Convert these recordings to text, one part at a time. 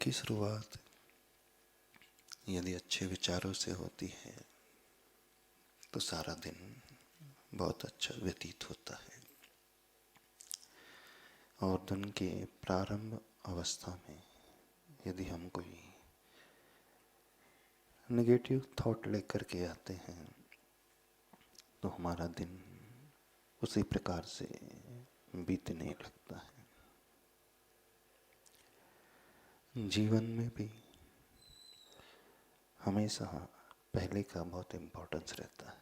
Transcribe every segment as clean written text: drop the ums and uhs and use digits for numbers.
की शुरुआत यदि अच्छे विचारों से होती है तो सारा दिन बहुत अच्छा व्यतीत होता है। और दिन के प्रारंभ अवस्था में यदि हम कोई नेगेटिव थॉट लेकर के आते हैं तो हमारा दिन उसी प्रकार से बीतने लगता है। जीवन में भी हमेशा पहले का बहुत इम्पोर्टेंस रहता है।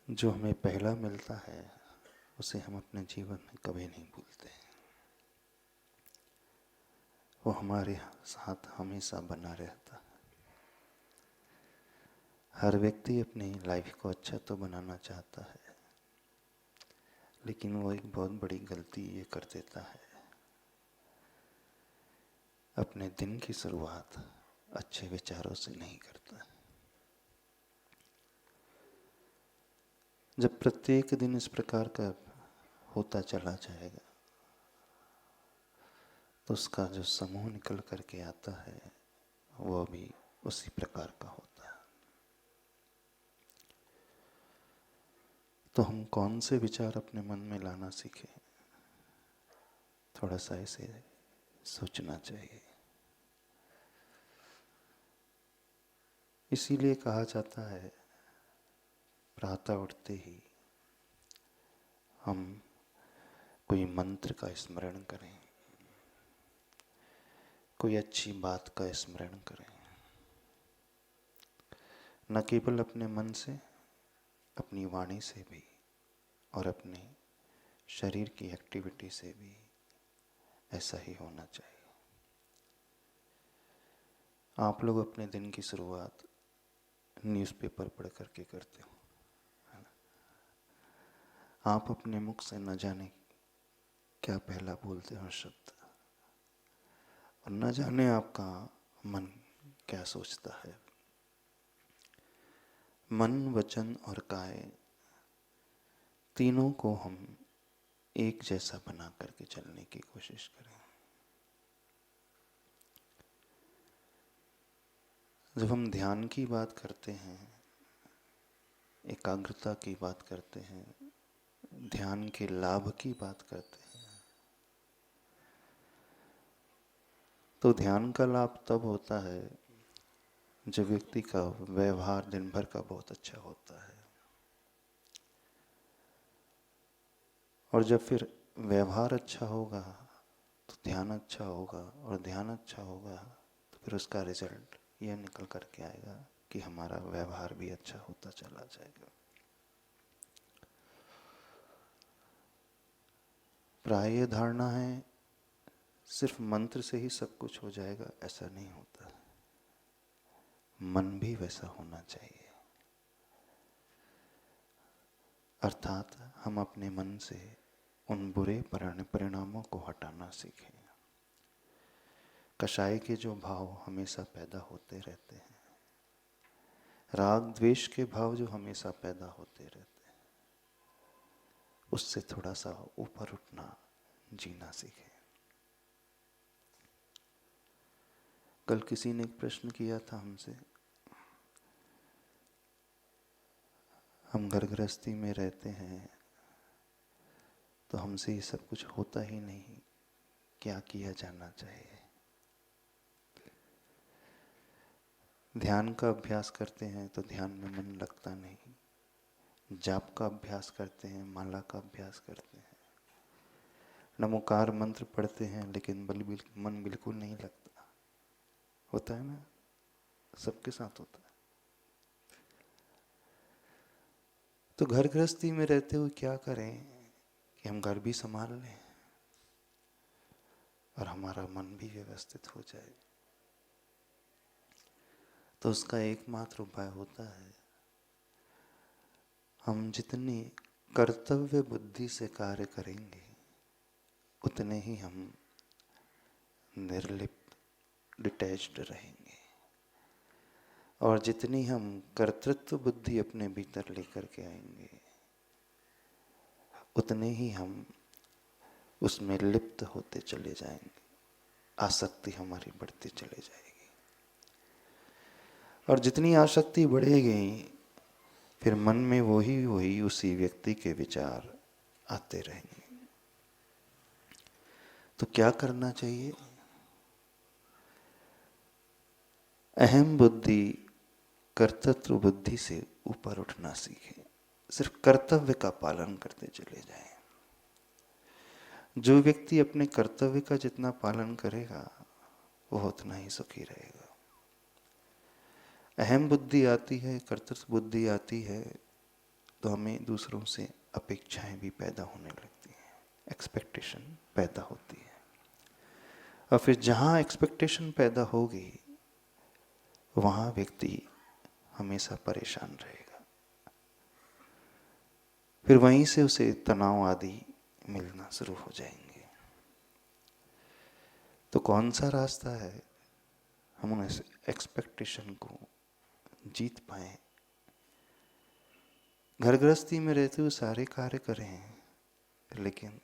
जो हमें पहला मिलता है उसे हम अपने जीवन में कभी नहीं भूलते। वो हमारे साथ हमेशा बना रहता है। हर व्यक्ति अपनी लाइफ को अच्छा तो बनाना चाहता है, लेकिन वो एक बहुत बड़ी गलती ये कर देता है, अपने दिन की शुरुआत अच्छे विचारों से नहीं करता। जब प्रत्येक दिन इस प्रकार का होता चला जाएगा तो उसका जो समूह निकल करके आता है वो भी उसी प्रकार का होता है। तो हम कौन से विचार अपने मन में लाना सीखें, थोड़ा सा इसे सोचना चाहिए। इसीलिए कहा जाता है प्रातः उठते ही हम कोई मंत्र का स्मरण करें, कोई अच्छी बात का स्मरण करें। न केवल अपने मन से, अपनी वाणी से भी और अपने शरीर की एक्टिविटी से भी ऐसा ही होना चाहिए। आप लोग अपने दिन की शुरुआत न्यूज़पेपर पढ़ करके करते हो, है ना? आप अपने मुख से न जाने क्या पहला बोलते हो शब्द, और न जाने आपका मन क्या सोचता है। मन, वचन और काया तीनों को हम एक जैसा बना करके चलने की कोशिश करें। जब हम ध्यान की बात करते हैं, एकाग्रता की बात करते हैं, ध्यान के लाभ की बात करते हैं, तो ध्यान का लाभ तब होता है जब व्यक्ति का व्यवहार दिन भर का बहुत अच्छा होता है। और जब फिर व्यवहार अच्छा होगा तो ध्यान अच्छा होगा, और ध्यान अच्छा होगा तो फिर उसका रिजल्ट यह निकल करके आएगा कि हमारा व्यवहार भी अच्छा होता चला जाएगा। प्राय ये धारणा है सिर्फ मंत्र से ही सब कुछ हो जाएगा, ऐसा नहीं होता। मन भी वैसा होना चाहिए। अर्थात हम अपने मन से उन बुरे परिणामों को हटाना सीखें। कषाय के जो भाव हमेशा पैदा होते रहते हैं, राग द्वेष के भाव जो हमेशा पैदा होते रहते हैं, उससे थोड़ा सा ऊपर उठना, जीना सीखें। कल किसी ने एक प्रश्न किया था हमसे, हम घर गृहस्थी में रहते हैं तो हमसे ये सब कुछ होता ही नहीं, क्या किया जाना चाहिए? ध्यान का अभ्यास करते हैं तो ध्यान में मन लगता नहीं, जाप का अभ्यास करते हैं, माला का अभ्यास करते हैं, नमोकार मंत्र पढ़ते हैं, लेकिन मन बिल्कुल नहीं लगता। होता है ना, सबके साथ होता है। तो घर गृहस्थी में रहते हुए क्या करें कि हम घर भी संभाल लें और हमारा मन भी व्यवस्थित हो जाए। तो उसका एकमात्र उपाय होता है, हम जितनी कर्तव्य बुद्धि से कार्य करेंगे उतने ही हम निर्लिप्त, डिटैच्ड रहेंगे। और जितनी हम कर्तृत्व बुद्धि अपने भीतर लेकर के आएंगे उतने ही हम उसमें लिप्त होते चले जाएंगे, आसक्ति हमारी बढ़ती चली जाएगी। और जितनी आसक्ति बढ़ेगी फिर मन में वही उसी व्यक्ति के विचार आते रहेंगे। तो क्या करना चाहिए? अहम बुद्धि कर्तृत्व बुद्धि से ऊपर उठना सीखें। सिर्फ कर्तव्य का पालन करते चले जाएं। जो व्यक्ति अपने कर्तव्य का जितना पालन करेगा वो उतना ही सुखी रहेगा। अहम बुद्धि आती है, कर्तृत्व बुद्धि आती है तो हमें दूसरों से अपेक्षाएं भी पैदा होने लगती हैं, एक्सपेक्टेशन पैदा होती है। और फिर जहाँ एक्सपेक्टेशन पैदा होगी वहाँ व्यक्ति हमेशा परेशान रहेगा। फिर वहीं से उसे तनाव आदि मिलना शुरू हो जाएंगे। तो कौन सा रास्ता है हम उस एक्सपेक्टेशन को जीत पाए? घर गृहस्थी में रहते हुए सारे कार्य करें, लेकिन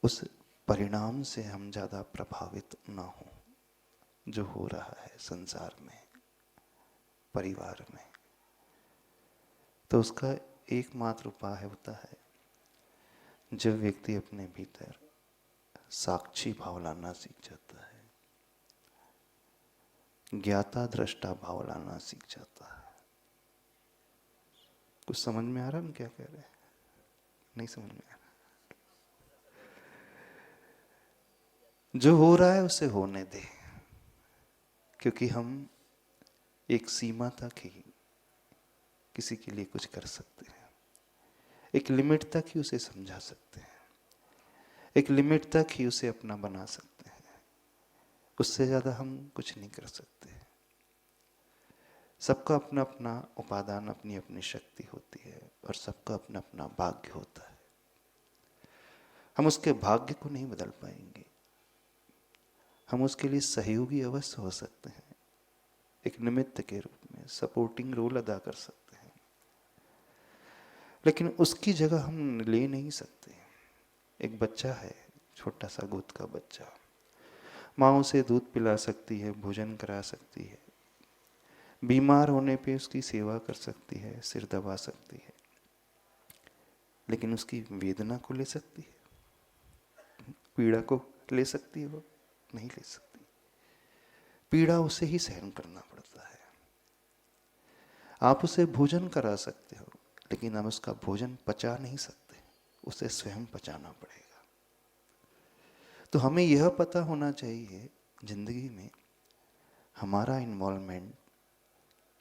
उस परिणाम से हम ज़्यादा प्रभावित ना हो जो हो रहा है संसार में, परिवार में। तो उसका एकमात्र उपाय होता है जब व्यक्ति अपने भीतर साक्षी भाव लाना सीख जाता है, ज्ञाता दृष्टा भाव लाना सीख जाता है। कुछ समझ में आ रहा है हम क्या कह रहे हैं? नहीं समझ में आ रहा? जो हो रहा है उसे होने दे, क्योंकि हम एक सीमा तक ही किसी के लिए कुछ कर सकते हैं, एक लिमिट तक ही उसे समझा सकते हैं, एक लिमिट तक ही उसे अपना बना सकते हैं। उससे ज़्यादा हम कुछ नहीं कर सकते। सबका अपना अपना उपादान, अपनी अपनी शक्ति होती है और सबका अपना अपना भाग्य होता है। हम उसके भाग्य को नहीं बदल पाएंगे। हम उसके लिए सहयोगी अवश्य हो सकते हैं, एक निमित्त के रूप में सपोर्टिंग रोल अदा कर सकते हैं, लेकिन उसकी जगह हम ले नहीं सकते। एक बच्चा है, छोटा सा गोद का बच्चा, माँ उसे दूध पिला सकती है, भोजन करा सकती है, बीमार होने पे उसकी सेवा कर सकती है, सिर दबा सकती है, लेकिन उसकी वेदना को ले सकती है, पीड़ा को ले सकती है? वो नहीं ले सकती। पीड़ा उसे ही सहन करना पड़ता है। आप उसे भोजन करा सकते हो, लेकिन हम उसका भोजन पचा नहीं सकते, उसे स्वयं पचाना पड़ेगा। तो हमें यह पता होना चाहिए जिंदगी में हमारा इन्वॉल्वमेंट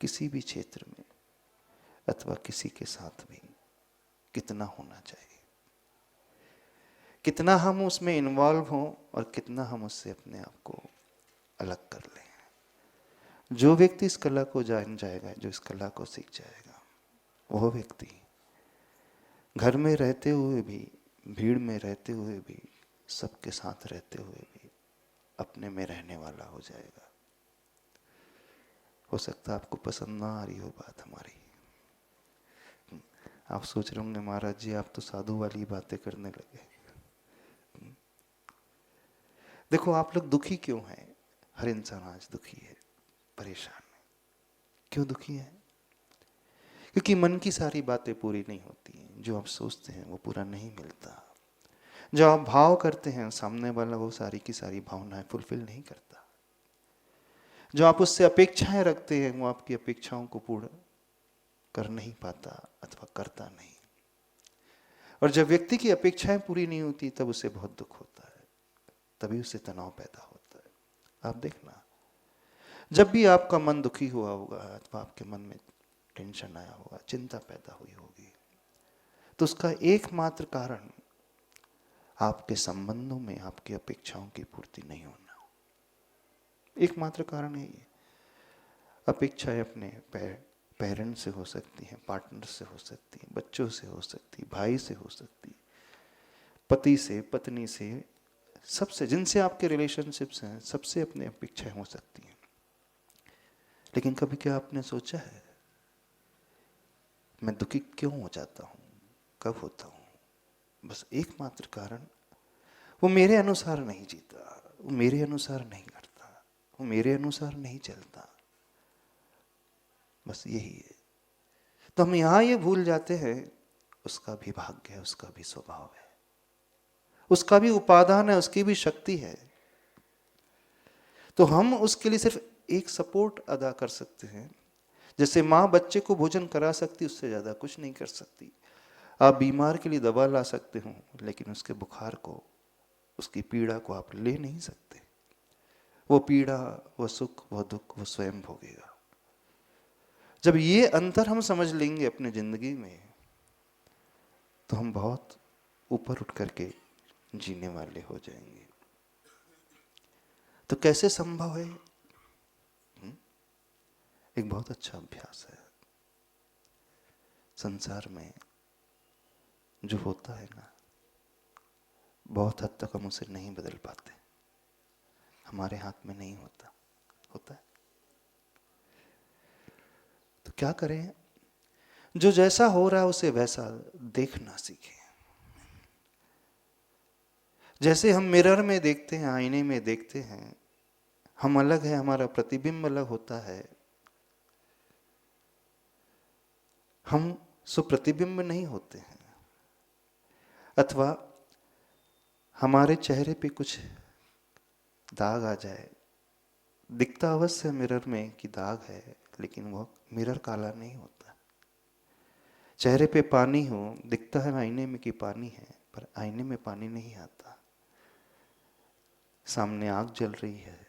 किसी भी क्षेत्र में अथवा किसी के साथ भी कितना होना चाहिए, कितना हम उसमें इन्वॉल्व हों और कितना हम उससे अपने आप को अलग कर लें। जो व्यक्ति इस कला को जान जाएगा, जो इस कला को सीख जाएगा, वह व्यक्ति घर में रहते हुए भी, भीड़ में रहते हुए भी, सबके साथ रहते हुए भी अपने में रहने वाला हो जाएगा। हो सकता है आपको पसंद ना आ रही हो बात हमारी। आप सोच रहे होंगे महाराज जी आप तो साधु वाली बातें करने लगे। देखो आप लोग दुखी क्यों हैं? हर इंसान आज दुखी है, परेशान है। क्यों दुखी है? क्योंकि मन की सारी बातें पूरी नहीं होती हैं। जो आप सोचते हैं वो पूरा नहीं मिलता। जो आप भाव करते हैं सामने वाला वो सारी की सारी भावनाएं फुलफिल नहीं करता। जो आप उससे अपेक्षाएं रखते हैं वो आपकी अपेक्षाओं को पूर्ण कर नहीं पाता अथवा करता नहीं। और जब व्यक्ति की अपेक्षाएं पूरी नहीं होती तब उसे बहुत दुख होता है, तभी उसे तनाव पैदा होता है। आप देखना, जब भी आपका मन दुखी हुआ होगा अथवा आपके मन में टेंशन आया होगा, चिंता पैदा हुई होगी, तो उसका एकमात्र कारण आपके संबंधों में आपकी अपेक्षाओं की पूर्ति नहीं होना। एकमात्र कारण है ये। अपेक्षाएं अपने पेरेंट्स से हो सकती हैं, पार्टनर से हो सकती हैं, बच्चों से हो सकती, भाई से हो सकती, पति से, पत्नी से, सबसे जिनसे आपके रिलेशनशिप्स हैं सबसे अपने अपेक्षाएं हो सकती हैं। लेकिन कभी क्या आपने सोचा है मैं दुखी क्यों हो जाता हूँ, कब होता हूँ? बस एकमात्र कारण, वो मेरे अनुसार नहीं जीता, वो मेरे अनुसार नहीं करता, वो मेरे अनुसार नहीं चलता, बस यही है। तो हम यहां ये भूल जाते हैं उसका भी भाग्य है, उसका भी स्वभाव है, उसका भी उपादान है, उसकी भी शक्ति है। तो हम उसके लिए सिर्फ एक सपोर्ट अदा कर सकते हैं। जैसे माँ बच्चे को भोजन करा सकती, उससे ज़्यादा कुछ नहीं कर सकती। आप बीमार के लिए दवा ला सकते हो, लेकिन उसके बुखार को, उसकी पीड़ा को आप ले नहीं सकते। वो पीड़ा, वो सुख, वो दुख वो स्वयं भोगेगा। जब ये अंतर हम समझ लेंगे अपने जिंदगी में, तो हम बहुत ऊपर उठ करके जीने वाले हो जाएंगे। तो कैसे संभव है? एक बहुत अच्छा अभ्यास है। संसार में जो होता है ना, बहुत हद तक हम उसे नहीं बदल पाते, हमारे हाथ में नहीं होता, होता है। तो क्या करें? जो जैसा हो रहा है उसे वैसा देखना सीखें। जैसे हम मिरर में देखते हैं, आईने में देखते हैं, हम अलग है, हमारा प्रतिबिंब अलग होता है, हम सुप्रतिबिंब नहीं होते हैं। अथवा हमारे चेहरे पे कुछ दाग आ जाए, दिखता अवश्य मिरर में कि दाग है, लेकिन वो मिरर काला नहीं होता। चेहरे पे पानी हो, दिखता है आईने में कि पानी है, पर आईने में पानी नहीं आता। सामने आग जल रही है,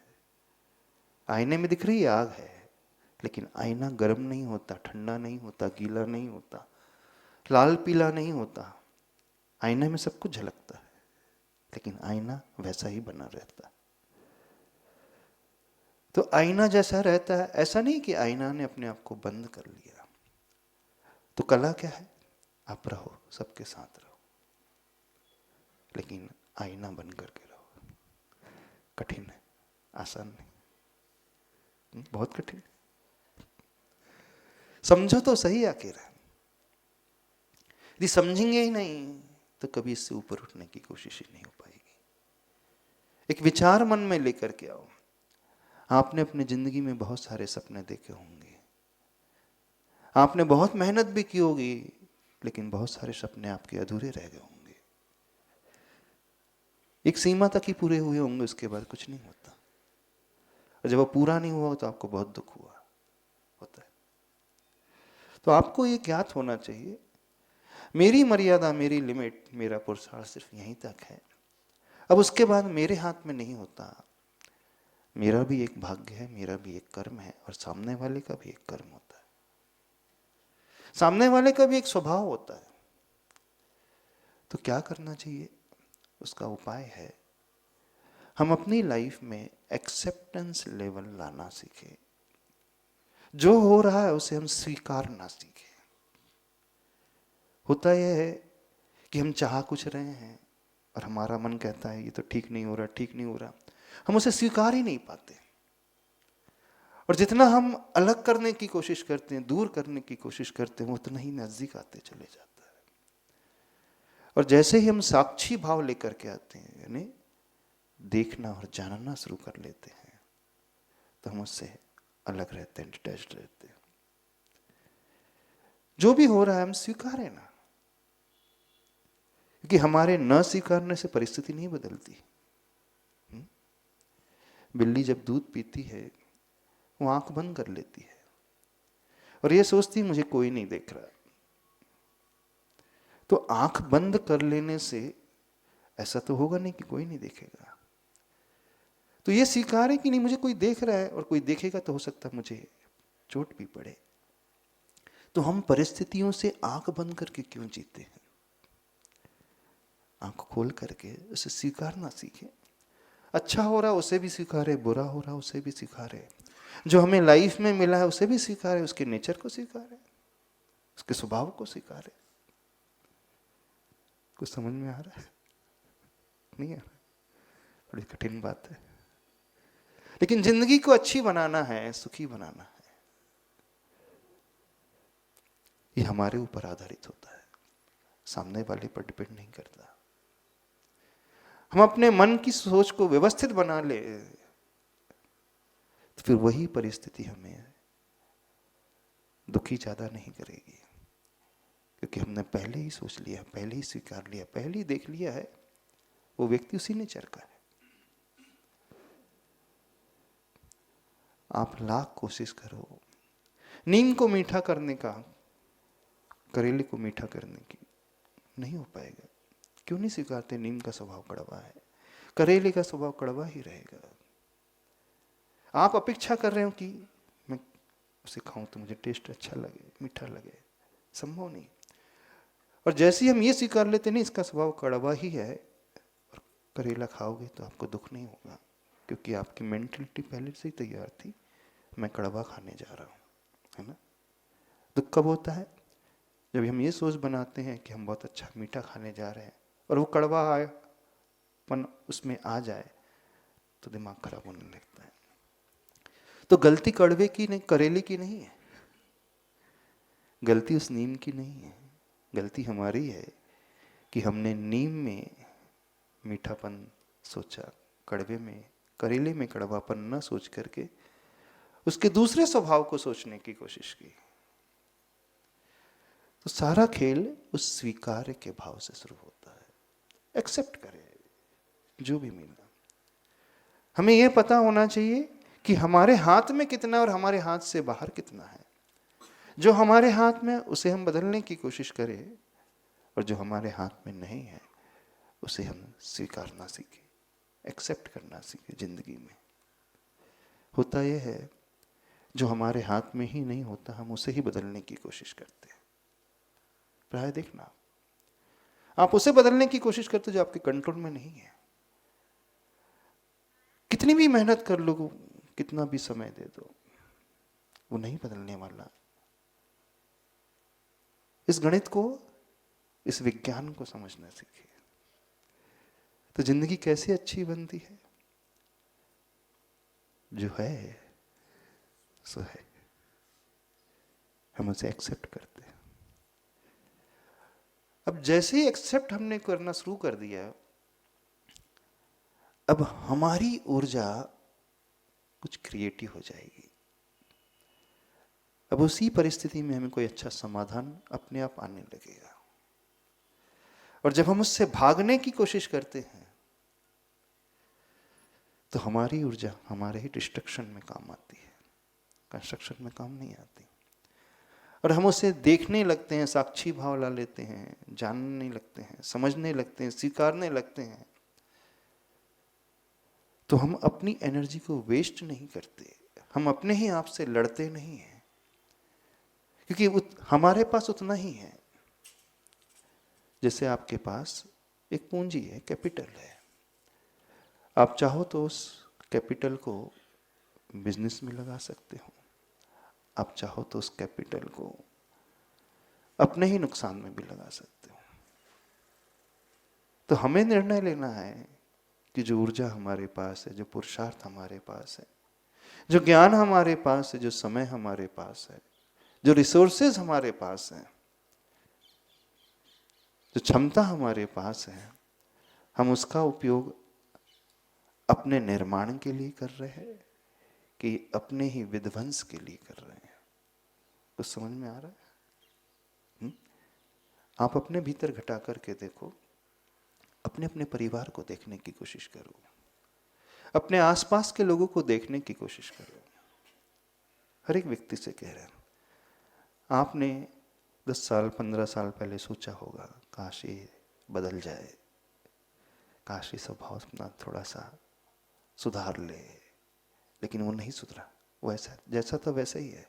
आईने में दिख रही है आग है, लेकिन आईना गर्म नहीं होता, ठंडा नहीं होता, गीला नहीं होता, लाल पीला नहीं होता। आईने में सब कुछ झलकता है, लेकिन आईना वैसा ही बना रहता है। तो आईना जैसा रहता है, ऐसा नहीं कि आईना ने अपने आप को बंद कर लिया। तो कला क्या है? आप रहो, सबके साथ रहो, लेकिन आईना बन करके रहो। कठिन है, आसान नहीं, बहुत कठिन। समझो तो सही आखिर। यदि समझेंगे ही नहीं तो कभी इससे ऊपर उठने की कोशिश ही नहीं हो पाएगी। एक विचार मन में लेकर के आओ। आपने अपनी जिंदगी में बहुत सारे सपने देखे होंगे, आपने बहुत मेहनत भी की होगी, लेकिन बहुत सारे सपने आपके अधूरे रह गए होंगे। एक सीमा तक ही पूरे हुए होंगे, उसके बाद कुछ नहीं होता। और जब वो पूरा नहीं हुआ तो आपको बहुत दुख हुआ होता है। तो आपको ये ज्ञात होना चाहिए, मेरी मर्यादा, मेरी लिमिट, मेरा पुरुषार्थ सिर्फ यहीं तक है। अब उसके बाद मेरे हाथ में नहीं होता। मेरा भी एक भाग्य है, मेरा भी एक कर्म है, और सामने वाले का भी एक कर्म होता है, सामने वाले का भी एक स्वभाव होता है। तो क्या करना चाहिए? उसका उपाय है, हम अपनी लाइफ में एक्सेप्टेंस लेवल लाना सीखें। जो हो रहा है उसे हम स्वीकारना सीखें। होता यह है कि हम चाह कुछ रहे हैं और हमारा मन कहता है ये तो ठीक नहीं हो रहा, ठीक नहीं हो रहा, हम उसे स्वीकार ही नहीं पाते। और जितना हम अलग करने की कोशिश करते हैं, दूर करने की कोशिश करते हैं, उतना ही नजदीक आते चले जाता है। और जैसे ही हम साक्षी भाव लेकर के आते हैं, यानी देखना और जानना शुरू कर लेते हैं, तो हम उससे अलग रहते हैं, डिटैच्ड रहते हैं। जो भी हो रहा है हम स्वीकारें ना, क्योंकि हमारे न स्वीकारने से परिस्थिति नहीं बदलती। बिल्ली जब दूध पीती है वो आंख बंद कर लेती है और ये सोचती मुझे कोई नहीं देख रहा। तो आंख बंद कर लेने से ऐसा तो होगा नहीं कि कोई नहीं देखेगा। तो ये स्वीकार है कि नहीं, मुझे कोई देख रहा है, और कोई देखेगा तो हो सकता है मुझे चोट भी पड़े। तो हम परिस्थितियों से आंख बंद करके क्यों जीते हैं? आंख खोल करके उसे स्वीकारना सीखें। अच्छा हो रहा उसे भी स्वीकारे, बुरा हो रहा उसे भी स्वीकारे, जो हमें लाइफ में मिला है उसे भी स्वीकारे, उसके नेचर को स्वीकारे, उसके स्वभाव को स्वीकारे। कुछ समझ में आ रहा है? नहीं आ रहा? बड़ी कठिन बात है, लेकिन जिंदगी को अच्छी बनाना है, सुखी बनाना है, ये हमारे ऊपर आधारित होता है। सामने वाले पर डिपेंड नहीं करता। हम अपने मन की सोच को व्यवस्थित बना ले तो फिर वही परिस्थिति हमें दुखी ज्यादा नहीं करेगी, क्योंकि हमने पहले ही सोच लिया, पहले ही स्वीकार लिया, पहले ही देख लिया है वो व्यक्ति उसी नेचर का है। आप लाख कोशिश करो नीम को मीठा करने का, करेले को मीठा करने की, नहीं हो पाएगा। क्यों नहीं स्वीकारते? नीम का स्वभाव कड़वा है, करेले का स्वभाव कड़वा ही रहेगा। आप अपेक्षा कर रहे हो कि मैं उसे खाऊं तो मुझे टेस्ट अच्छा लगे, मीठा लगे, संभव नहीं। और जैसे ही हम ये स्वीकार लेते नहीं इसका स्वभाव कड़वा ही है, और करेला खाओगे तो आपको दुख नहीं होगा, क्योंकि आपकी मेंटलिटी पहले से ही तैयार थी, मैं कड़वा खाने जा रहा हूं, है ना। दुख कब होता है? जब हम ये सोच बनाते हैं कि हम बहुत अच्छा मीठा खाने जा रहे हैं और वो कड़वा आएपन उसमें आ जाए तो दिमाग खराब होने लगता है। तो गलती कड़वे की नहीं, करेले की नहीं है, गलती उस नीम की नहीं है, गलती हमारी है कि हमने नीम में मीठापन सोचा, कड़वे में, करेले में कड़वापन न सोच करके उसके दूसरे स्वभाव को सोचने की कोशिश की। तो सारा खेल उस स्वीकार्य के भाव से शुरू होता है। एक्सेप्ट करें जो भी मिला। हमें यह पता होना चाहिए कि हमारे हाथ में कितना और हमारे हाथ से बाहर कितना है। जो हमारे हाथ में उसे हम बदलने की कोशिश करें, और जो हमारे हाथ में नहीं है उसे हम स्वीकारना सीखें, एक्सेप्ट करना सीखें। जिंदगी में होता यह है, जो हमारे हाथ में ही नहीं होता हम उसे ही बदलने की कोशिश करते हैं। प्राय देखना, आप उसे बदलने की कोशिश करते जो आपके कंट्रोल में नहीं है। कितनी भी मेहनत कर लो, कितना भी समय दे दो, वो नहीं बदलने वाला। इस गणित को, इस विज्ञान को समझना सीखिए, तो जिंदगी कैसे अच्छी बनती है। जो है सो है, हम उसे एक्सेप्ट करते हैं। अब जैसे ही एक्सेप्ट हमने करना शुरू कर दिया, अब हमारी ऊर्जा कुछ क्रिएटिव हो जाएगी। अब उसी परिस्थिति में हमें कोई अच्छा समाधान अपने आप आने लगेगा। और जब हम उससे भागने की कोशिश करते हैं तो हमारी ऊर्जा हमारे ही डिस्ट्रक्शन में काम आती है, कंस्ट्रक्शन में काम नहीं आती। और हम उसे देखने लगते हैं, साक्षी भाव ला लेते हैं, जानने लगते हैं, समझने लगते हैं, स्वीकारने लगते हैं। तो हम अपनी एनर्जी को वेस्ट नहीं करते, हम अपने ही आप से लड़ते नहीं हैं, क्योंकि हमारे पास उतना ही है जैसे आपके पास एक पूंजी है, कैपिटल है। आप चाहो तो उस कैपिटल को बिजनेस में लगा सकते हो, आप चाहो तो उस कैपिटल को अपने ही नुकसान में भी लगा सकते हो। तो हमें निर्णय लेना है कि जो ऊर्जा हमारे पास है, जो पुरुषार्थ हमारे पास है, जो ज्ञान हमारे पास है, जो समय हमारे पास है, जो रिसोर्सेज हमारे पास है, जो क्षमता हमारे पास है, हम उसका उपयोग अपने निर्माण के लिए कर रहे हैं कि अपने ही विध्वंस के लिए कर रहे हैं। कुछ समझ में आ रहा है? आप अपने भीतर घटा करके देखो, अपने अपने परिवार को देखने की कोशिश करो, अपने आसपास के लोगों को देखने की कोशिश करो। हर एक व्यक्ति से कह रहे हैं, आपने 10 साल 15 साल पहले सोचा होगा काश ये बदल जाए, काश ये स्वभाव अपना थोड़ा सा सुधार ले, लेकिन वो नहीं सुधरा, वो ऐसा जैसा था वैसा ही है।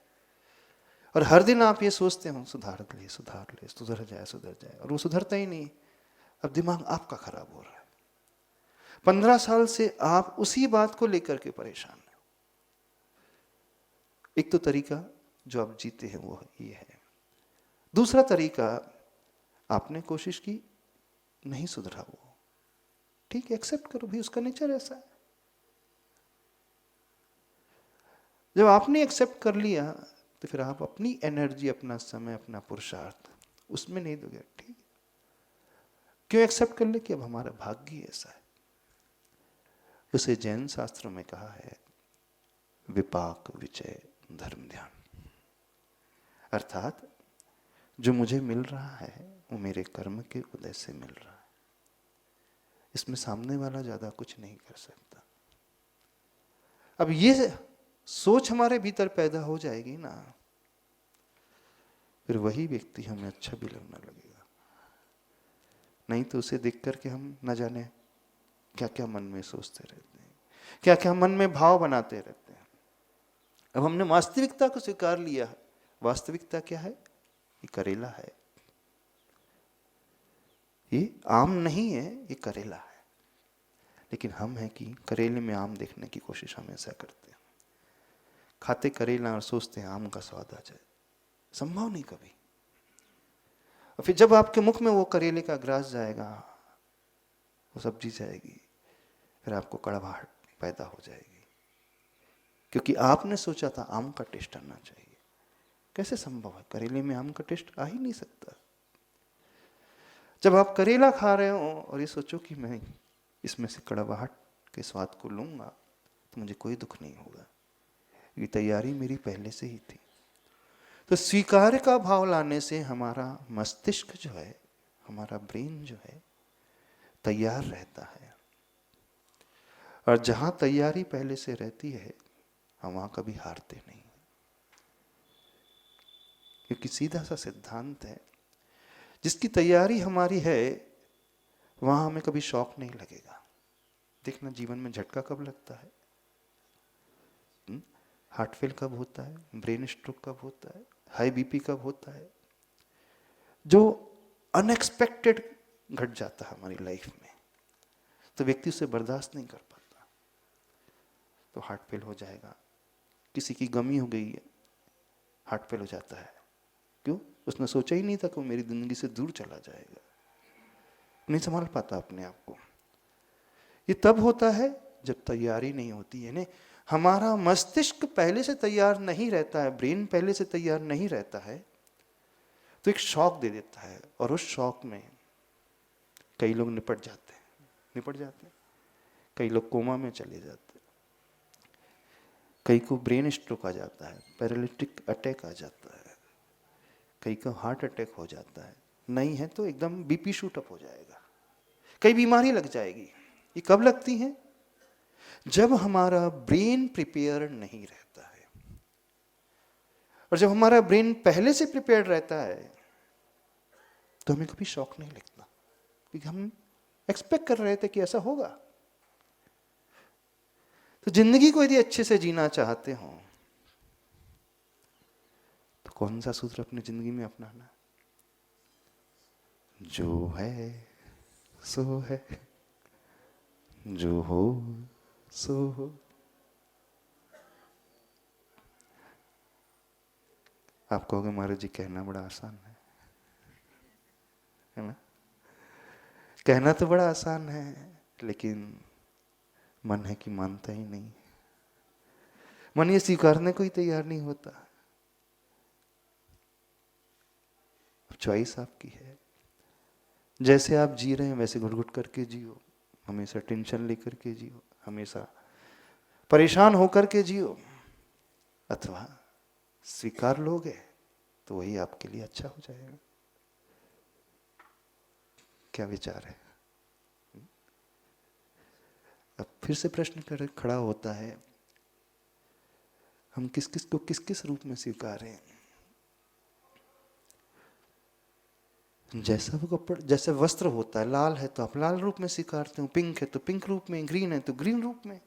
और हर दिन आप ये सोचते हो सुधार ले, सुधर जाए, और वो सुधरता ही नहीं। अब दिमाग आपका खराब हो रहा है। 15 साल से आप उसी बात को लेकर के परेशान हैं। एक तो तरीका जो आप जीते हैं वो ये है। दूसरा तरीका, आपने कोशिश की, नहीं सुधरा वो, ठीक है, एक्सेप्ट करो भाई, उसका नेचर ऐसा है। जब आपने एक्सेप्ट कर लिया तो फिर आप अपनी एनर्जी, अपना समय, अपना पुरुषार्थ उसमें नहीं दोगे, ठीक। क्यों एक्सेप्ट कर ले? कि अब हमारा भाग्य ही ऐसा है। उसे जैन शास्त्रों में कहा है विपाक विचय धर्म ध्यान, अर्थात जो मुझे मिल रहा है वो मेरे कर्म के उदय से मिल रहा है, इसमें सामने वाला ज्यादा कुछ नहीं कर सकता। अब ये सोच हमारे भीतर पैदा हो जाएगी ना, फिर वही व्यक्ति हमें अच्छा भी लगने लगेगा। नहीं तो उसे देख करके हम न जाने क्या क्या मन में सोचते रहते हैं, क्या क्या मन में भाव बनाते रहते हैं। अब हमने वास्तविकता को स्वीकार लिया है। वास्तविकता क्या है? ये करेला है, ये आम नहीं है, ये करेला है। लेकिन हम हैं कि करेले में आम देखने की कोशिश हमेशा करते हैं, खाते करेला और सोचते हैं आम का स्वाद आ जाए। संभव नहीं कभी। और फिर जब आपके मुख में वो करेले का ग्रास जाएगा, वो सब्जी जाएगी, फिर आपको कड़वाहट पैदा हो जाएगी, क्योंकि आपने सोचा था आम का टेस्ट आना चाहिए। कैसे संभव है? करेले में आम का टेस्ट आ ही नहीं सकता। जब आप करेला खा रहे हो और ये सोचो कि मैं इसमें से कड़वाहट के स्वाद को लूंगा तो मुझे कोई दुख नहीं होगा, ये तैयारी मेरी पहले से ही थी। तो स्वीकार का भाव लाने से हमारा मस्तिष्क जो है, हमारा ब्रेन जो है, तैयार रहता है। और जहां तैयारी पहले से रहती है हम वहां कभी हारते नहीं, क्योंकि सीधा सा सिद्धांत है, जिसकी तैयारी हमारी है वहां हमें कभी शौक नहीं लगेगा। देखना जीवन में झटका कब लगता है, हार्ट फेल कब होता है, ब्रेन स्ट्रोक कब होता है, हाई बीपी कब होता है, जो अनएक्सपेक्टेड घट जाता है हमारी लाइफ में, तो व्यक्ति उसे बर्दाश्त नहीं कर पाता, तो हार्ट फेल हो जाएगा। किसी की गमी हो गई है, हार्ट फेल हो जाता है। क्यों? उसने सोचा ही नहीं था कि वो मेरी जिंदगी से दूर चला जाएगा, नहीं संभाल पाता अपने आप को। ये तब होता है जब तैयारी नहीं होती है। हमारा मस्तिष्क पहले से तैयार नहीं रहता है, ब्रेन पहले से तैयार नहीं रहता है, तो एक शौक दे देता है, और उस शौक में कई लोग निपट जाते हैं, कई लोग कोमा में चले जाते हैं, कई को ब्रेन स्ट्रोक आ जाता है, पैरालिटिक अटैक आ जाता है, कई को हार्ट अटैक हो जाता है, नहीं है तो एकदम बीपी शूट अप हो जाएगा, कई बीमारी लग जाएगी। ये कब लगती है? जब हमारा ब्रेन प्रिपेयर नहीं रहता है। और जब हमारा ब्रेन पहले से प्रिपेयर्ड रहता है तो हमें कभी शौक नहीं लगता, क्योंकि हम एक्सपेक्ट कर रहे थे कि ऐसा होगा। तो जिंदगी को यदि अच्छे से जीना चाहते हो तो कौन सा सूत्र अपनी जिंदगी में अपनाना? जो है सो है, जो हो सो हो। आप कहोगे महाराज जी कहना बड़ा आसान है ना? कहना तो बड़ा आसान है, लेकिन मन है कि मानता ही नहीं। मन ये स्वीकारने को ही तैयार नहीं होता। चॉइस आपकी है, जैसे आप जी रहे हैं वैसे घुट घुट करके जियो, हमेशा टेंशन लेकर के जियो, हमेशा परेशान होकर के जियो, अथवा स्वीकार लोगे तो वही आपके लिए अच्छा हो जाएगा। क्या विचार है? अब फिर से प्रश्न खड़ा होता है, हम किस किस को किस किस रूप में स्वीकारें? जैसा वो कपड़ा, जैसे वस्त्र होता है, लाल है तो आप लाल रूप में स्वीकारते हो, पिंक है तो पिंक रूप में, ग्रीन है तो ग्रीन रूप में।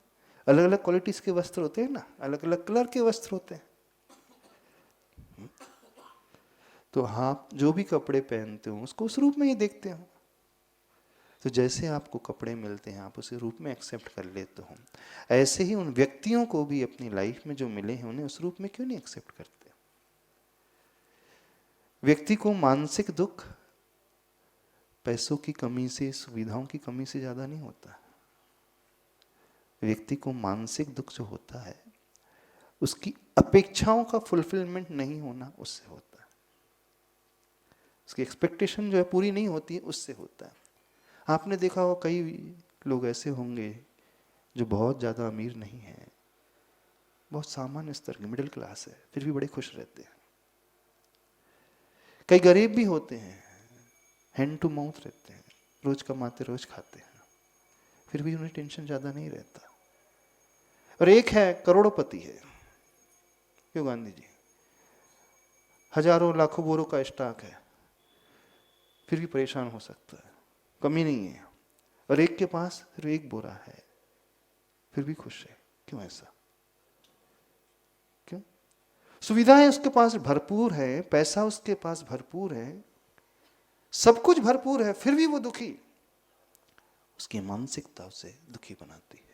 अलग अलग क्वालिटीज के वस्त्र होते हैं ना, अलग अलग कलर के वस्त्र होते हैं। तो आप जो भी कपड़े पहनते हो उसको उस रूप में ही देखते हो। तो जैसे आपको कपड़े मिलते हैं आप उसे रूप में एक्सेप्ट कर लेते हो, ऐसे ही उन व्यक्तियों को भी अपनी लाइफ में जो मिले हैं उन्हें उस रूप में क्यों नहीं एक्सेप्ट करते? व्यक्ति को मानसिक दुख पैसों की कमी से, सुविधाओं की कमी से ज्यादा नहीं होता। व्यक्ति को मानसिक दुख जो होता है उसकी अपेक्षाओं का फुलफिलमेंट नहीं होना, उससे होता है। उसकी एक्सपेक्टेशन जो है पूरी नहीं होती है, उससे होता है। आपने देखा हो कई लोग ऐसे होंगे जो बहुत ज़्यादा अमीर नहीं है, बहुत सामान्य स्तर के मिडिल क्लास है, फिर भी बड़े खुश रहते हैं। कई गरीब भी होते हैं, हैंड टू माउथ रहते हैं, रोज कमाते रोज खाते हैं, फिर भी उन्हें टेंशन ज़्यादा नहीं रहता। और एक है करोड़पति है, क्यों गांधी जी, हजारों लाखों बोरों का स्टॉक है, फिर भी परेशान हो सकता है, कमी नहीं है। और एक के पास सिर्फ एक बोरा है, फिर भी खुश है। क्यों ऐसा? क्यों? सुविधाएं उसके पास भरपूर है, पैसा उसके पास भरपूर है, सब कुछ भरपूर है, फिर भी वो दुखी। उसकी मानसिकता उसे दुखी बनाती है।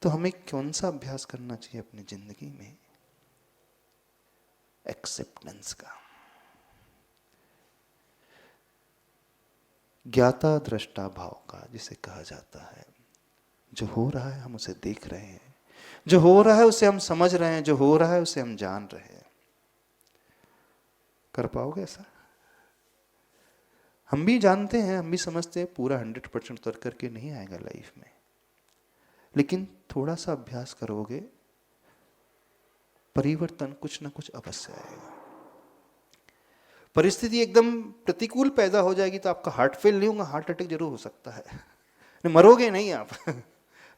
तो हमें कौन सा अभ्यास करना चाहिए अपनी जिंदगी में? एक्सेप्टेंस का, ज्ञाता दृष्टा भाव का, जिसे कहा जाता है। जो हो रहा है हम उसे देख रहे हैं, जो हो रहा है उसे हम समझ रहे हैं, जो हो रहा है उसे हम जान रहे हैं। कर पाओगे ऐसा? हम भी जानते हैं, हम भी समझते हैं, पूरा 100% उतर करके नहीं आएगा लाइफ में, लेकिन थोड़ा सा अभ्यास करोगे, परिवर्तन कुछ ना कुछ अवश्य आएगा। परिस्थिति एकदम प्रतिकूल पैदा हो जाएगी तो आपका हार्ट फेल नहीं होगा, हार्ट अटैक जरूर हो सकता है, मरोगे नहीं आप।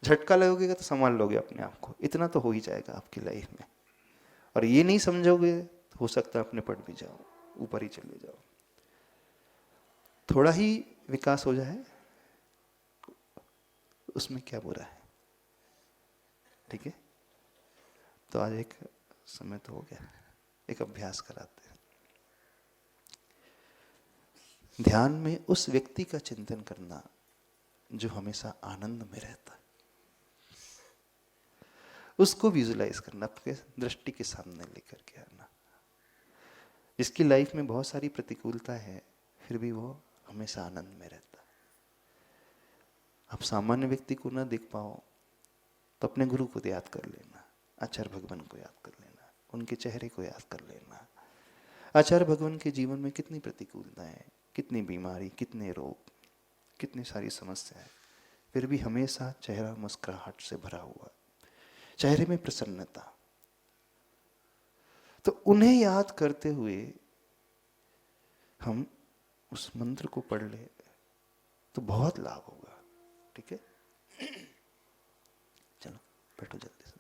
झटका लगेगा तो संभाल लोगे अपने आप को, इतना तो हो ही जाएगा आपकी लाइफ में। और ये नहीं समझोगे तो हो सकता है अपने पट भी जाओ, ऊपर ही चले जाओ। थोड़ा ही विकास हो जाए उसमें क्या बुरा है? ठीक है, तो आज एक समय तो हो गया, एक अभ्यास कराते हैं। ध्यान में उस व्यक्ति का चिंतन करना जो हमेशा आनंद में रहता है, उसको विजुलाइज करना, अपने दृष्टि के सामने लेकर के आना, जिसकी लाइफ में बहुत सारी प्रतिकूलता है, फिर भी वो हमेशा आनंद में रहता है। आप सामान्य व्यक्ति को ना देख पाओ तो अपने गुरु को याद कर लेना, आचार्य भगवान को याद कर लेना, उनके चेहरे को याद कर लेना। आचार्य भगवान के जीवन में कितनी प्रतिकूलताएं, कितनी बीमारी, कितने रोग, कितनी सारी समस्याएं, फिर भी हमेशा चेहरा मुस्कुराहट से भरा हुआ, चेहरे में प्रसन्नता। तो उन्हें याद करते हुए हम उस मंत्र को पढ़ ले तो बहुत लाभ होगा। ठीक है, चलो बैठो जल्दी से।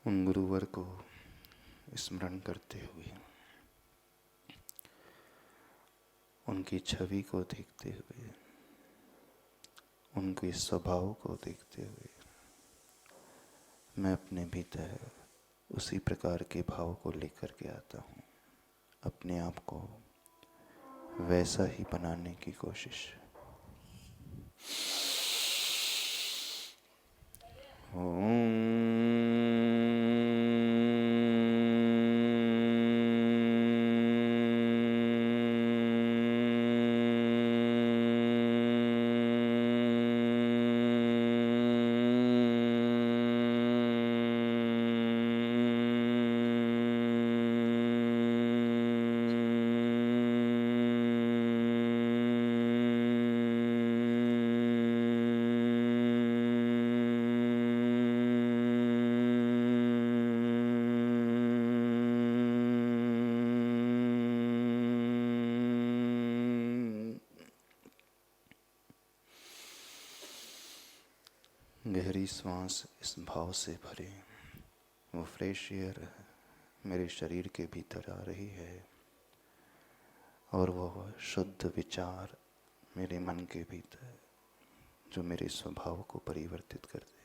उन गुरुवर को स्मरण करते हुए, उनकी छवि को देखते हुए, उनके स्वभाव को देखते हुए, मैं अपने भीतर उसी प्रकार के भाव को लेकर के आता हूँ, अपने आप को वैसा ही बनाने की कोशिश। गहरी सांस इस भाव से भरे, वो फ्रेश एयर मेरे शरीर के भीतर आ रही है और वो शुद्ध विचार मेरे मन के भीतर जो मेरे स्वभाव को परिवर्तित कर दे।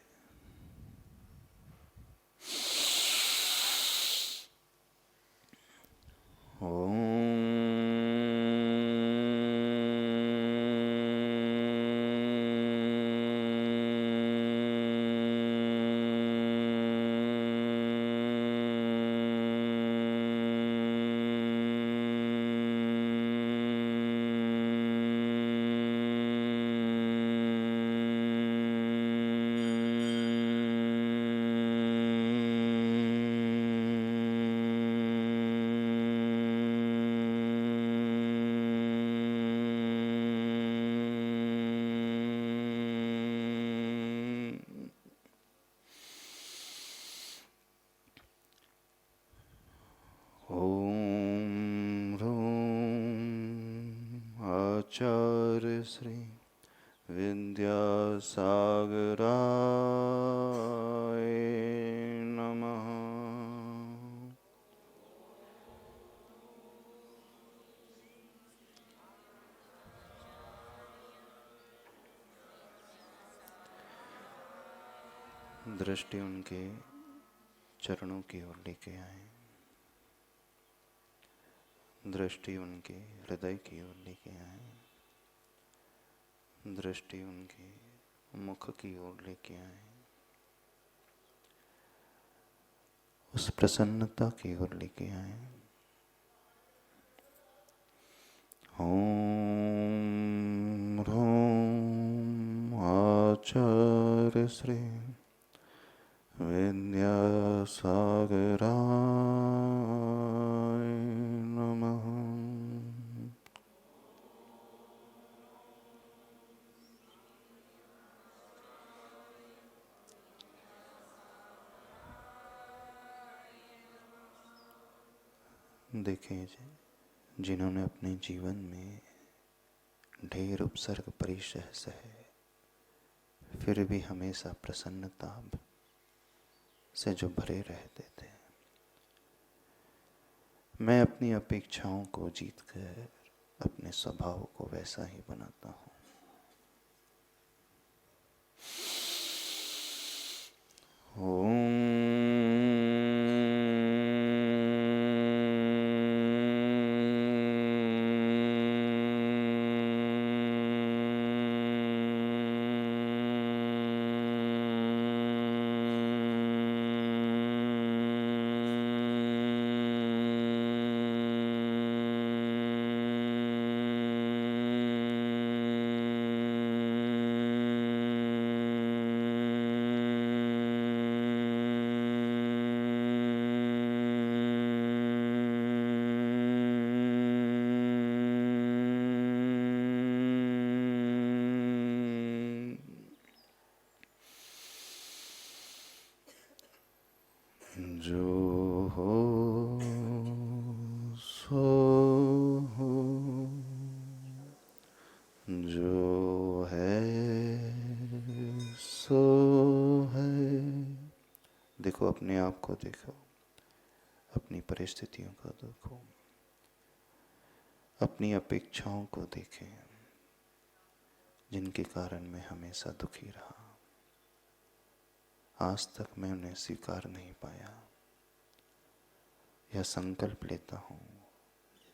आचार्य श्री विद्यासागराय नमः। दृष्टि उनके चरणों की ओर लेके आए, दृष्टि उनके हृदय की ओर लेके आए, दृष्टि उनके मुख की ओर लेके आए, उस प्रसन्नता की ओर लेके आए। ओम ह्रूम आचार्य श्री विद्यासागराय नमः। देखें जिन्होंने अपने जीवन में ढेर उपसर्ग परिसह सहे, फिर भी हमेशा प्रसन्नता से जो भरे रहते थे, मैं अपनी अपेक्षाओं को जीतकर अपने स्वभाव को वैसा ही बनाता हूँ। जो हो सो हो, जो है सो है। देखो, अपने आप को देखो, अपनी परिस्थितियों को देखो, अपनी अपेक्षाओं को देखें जिनके कारण मैं हमेशा दुखी रहा। आज तक मैं उन्हें स्वीकार नहीं पाया। यह संकल्प लेता हूँ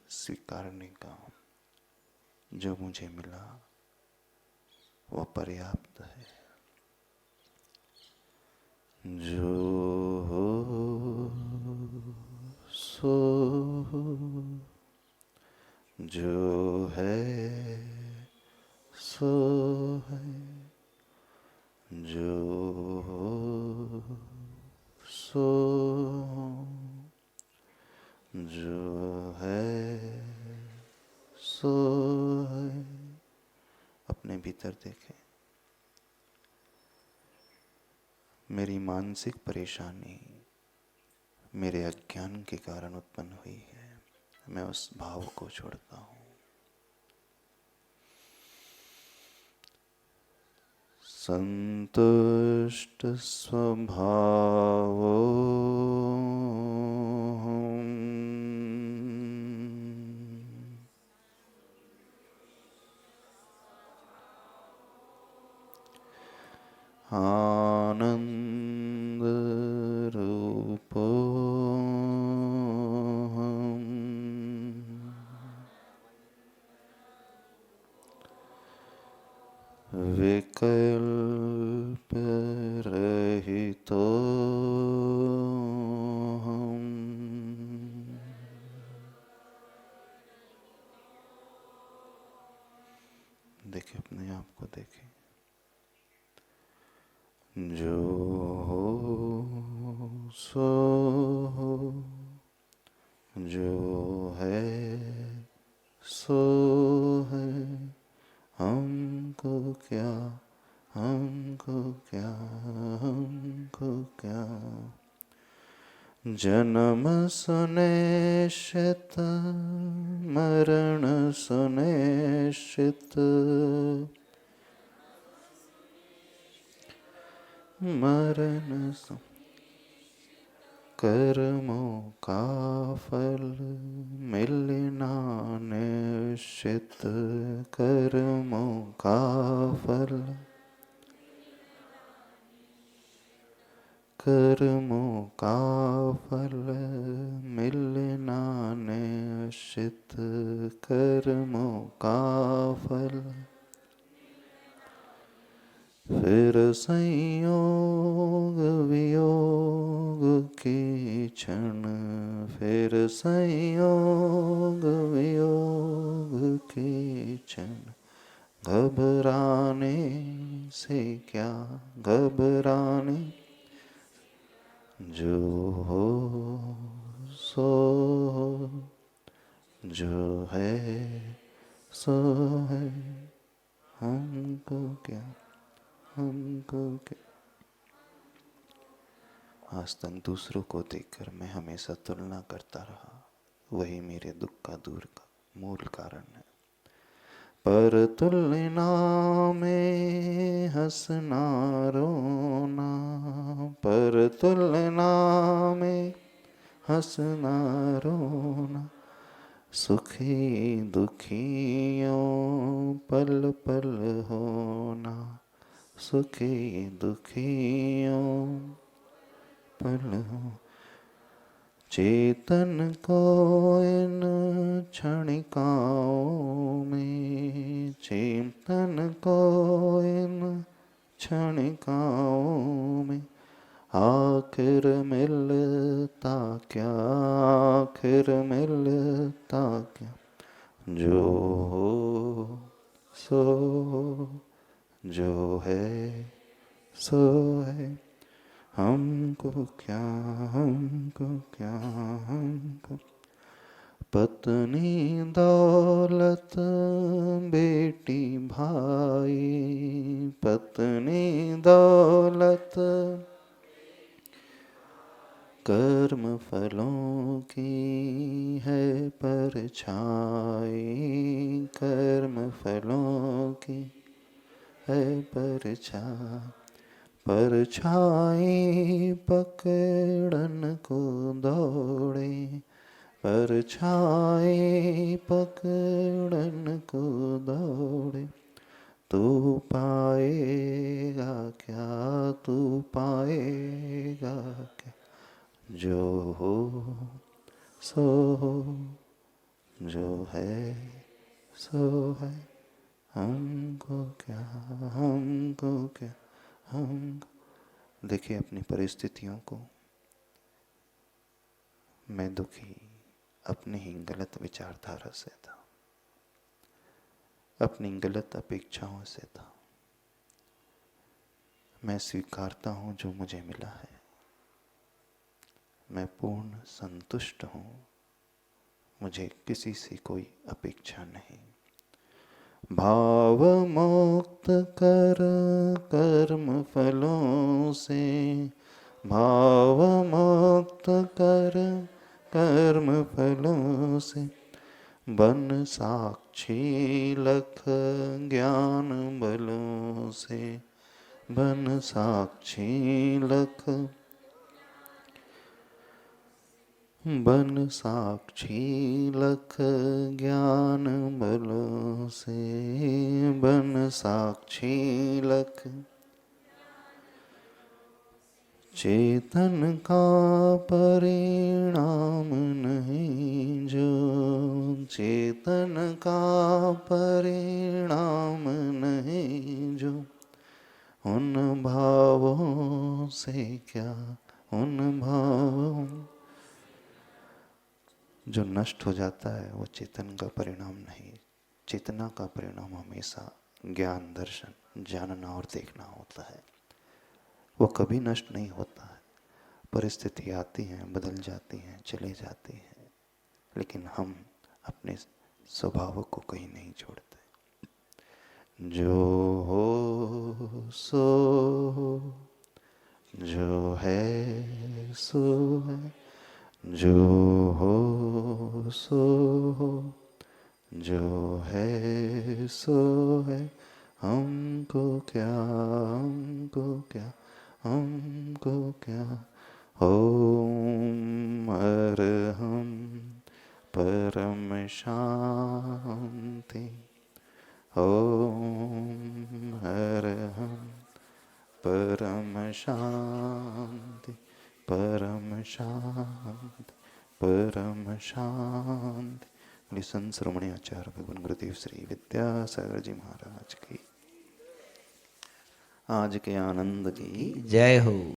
स्वीकारने का, जो मुझे मिला वह पर्याप्त है। जो हो सो हो, जो है सो है, जो हो सो जो है सो है। अपने भीतर देखें, मेरी मानसिक परेशानी मेरे अज्ञान के कारण उत्पन्न हुई है। मैं उस भाव को छोड़ता हूँ। संतुष्ट स्वभावो आनंद रूपोऽहम् विकल्परहितोऽहम्। देखे अपने आप को, देखे जो हो सो हो, जो है सो है, हमको क्या, हमको क्या, हमको क्या। जन्म सुनिश्चित मरण सुनिश्चित, मरण कर्मों का फल मिलना निश्चित, कर्मों का फल, कर्मों का फल मिलना निश्चित, कर्मों का फल। फिर संयोग वियोग की क्षण, फिर संयोग वियोग की क्षण, घबराने से क्या, घबराने। जो हो सो हो, जो है सो है, हमको क्या, हमको क्या। आज तक दूसरों को देखकर मैं हमेशा तुलना करता रहा, वही मेरे दुख का दूर का मूल कारण है। पर तुलना में हंसना रोना, पर तुलना में हंसना रोना, सुखी दुखियों पल पल होना, सुखी दुखियों पल हो। चेतन को इन क्षणिकाओं में, चेतन को इन क्षणिकाओं में, आखिर मिलता क्या, आखिर मिलता क्या। जो हो सो, जो है सो है, हमको क्या, हमको क्या, हमको। पत्नी दौलत बेटी भाई, पत्नी दौलत कर्म फलों की है परछाई, कर्म फलों की है परछाई, परछाई पकड़न को दौड़े, परछाई पकड़न को दौड़े। तू पाएगा क्या, तू पाएगा क्या। जो हो सो हो, जो है सो है, हमको क्या, हमको क्या, हमको। देखिए अपनी परिस्थितियों को। मैं दुखी अपनी ही गलत विचारधारा से था, अपनी गलत अपेक्षाओं से था। मैं स्वीकारता हूँ जो मुझे मिला है, मैं पूर्ण संतुष्ट हूँ, मुझे किसी से कोई अपेक्षा नहीं। भाव मुक्त कर कर्म फलों से, भाव मुक्त कर कर्म फलों से, बन साक्षी लख ज्ञान बलों से, बन साक्षी लख, बन साक्षी लख ज्ञान बलों से, बन साक्षी लख। चेतन का परिणाम नहीं जो, चेतन का परिणाम नहीं जो, उन भावों से क्या, उन भावों जो नष्ट हो जाता है वो चेतन का परिणाम नहीं। चेतना का परिणाम हमेशा ज्ञान, दर्शन, जानना और देखना होता है। वो कभी नष्ट नहीं होता है। परिस्थिति आती हैं, बदल जाती हैं, चले जाती हैं, लेकिन हम अपने स्वभाव को कहीं नहीं छोड़ते। जो हो सो हो, जो है सो है, जो हो सो हो, जो है सो है, हमको क्या, हमको क्या, हमको क्या। ओम अरहम परम शांति। ओम अरहम परम शांति, परम शांति, परम शांति। मेरी संत श्रोमणी आचार्य भगवान गुरुदेव श्री विद्यासागर जी महाराज की आज के आनंद की जय हो।